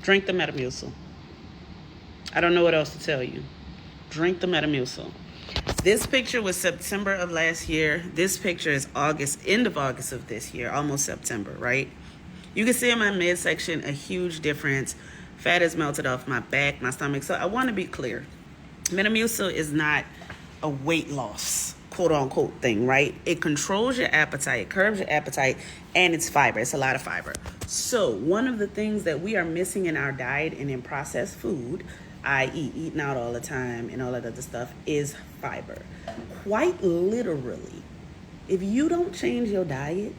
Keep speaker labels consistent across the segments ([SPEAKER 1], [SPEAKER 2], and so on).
[SPEAKER 1] Drink the Metamucil. I don't know what else to tell you. Drink the Metamucil. This picture was September of last year. This picture is August, end of August of this year, almost September, right? You can see in my midsection a huge difference. Fat is melted off my back, my stomach. So I want to be clear. Metamucil is not a weight loss, quote unquote, thing, right? It controls your appetite, curbs your appetite, and it's fiber. It's a lot of fiber. So one of the things that we are missing in our diet and in processed food, i.e. eating out all the time and all that other stuff, is fiber. Quite literally, if you don't change your diet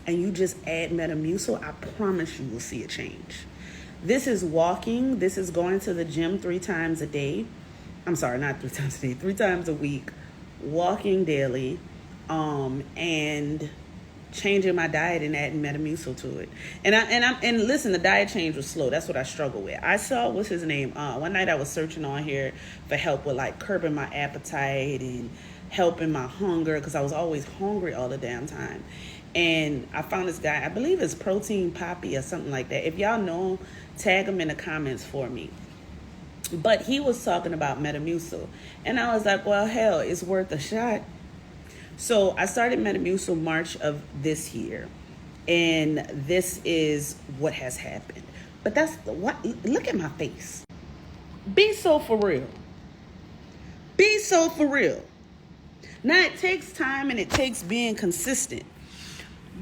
[SPEAKER 1] and you just add Metamucil, I promise you will see a change. This is walking. This is going to the gym 3 times a day. I'm sorry, not 3 times a day, 3 times a week, walking daily, and changing my diet and adding Metamucil to it. And listen, the diet change was slow. That's what I struggle with. I saw, what's his name? One night I was searching on here for help with like curbing my appetite and helping my hunger, because I was always hungry all the damn time. And I found this guy, I believe it's Protein Poppy or something like that. If y'all know, tag him in the comments for me. But he was talking about Metamucil. And I was like, well, hell, it's worth a shot. So I started Metamucil March of this year. And this is what has happened. But that's what, look at my face. Be so for real. Be so for real. Now it takes time and it takes being consistent.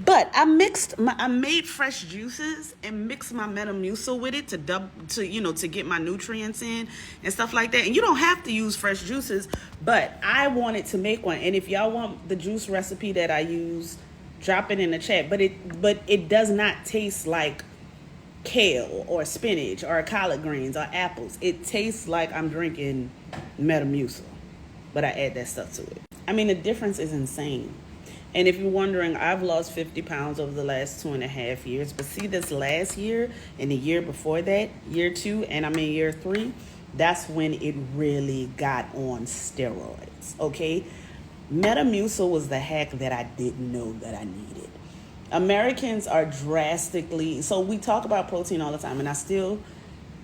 [SPEAKER 1] But I made fresh juices and mixed my Metamucil with it to get my nutrients in and stuff like that. And you don't have to use fresh juices, but I wanted to make one. And if y'all want the juice recipe that I use, drop it in the chat. But it does not taste like kale or spinach or collard greens or apples. It tastes like I'm drinking Metamucil, but I add that stuff to it. I mean, the difference is insane. And if you're wondering, I've lost 50 pounds over the last 2.5 years. But see, this last year and the year before that, year 2, and I'm in year 3, that's when it really got on steroids, okay? Metamucil was the hack that I didn't know that I needed. Americans are drastically, so we talk about protein all the time, and I still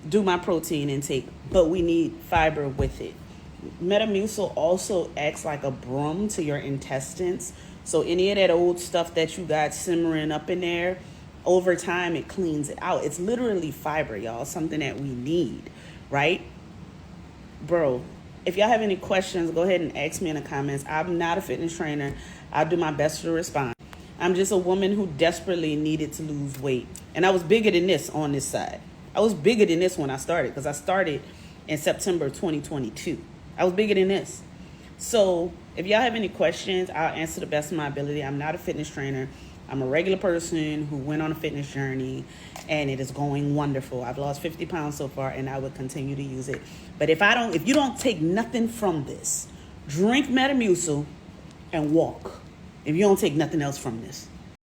[SPEAKER 1] do my protein intake, but we need fiber with it. Metamucil also acts like a broom to your intestines. So any of that old stuff that you got simmering up in there, over time it cleans it out. It's literally fiber, y'all, something that we need, right? Bro, if y'all have any questions, go ahead and ask me in the comments. I'm not a fitness trainer. I'll do my best to respond. I'm just a woman who desperately needed to lose weight. And I was bigger than this on this side. I was bigger than this when I started, because I started in September 2022. I was bigger than this. So if y'all have any questions, I'll answer the best of my ability. I'm not a fitness trainer. I'm a regular person who went on a fitness journey, and it is going wonderful. I've lost 50 pounds so far, and I would continue to use it. But if you don't take nothing from this, drink Metamucil and walk. If you don't take nothing else from this.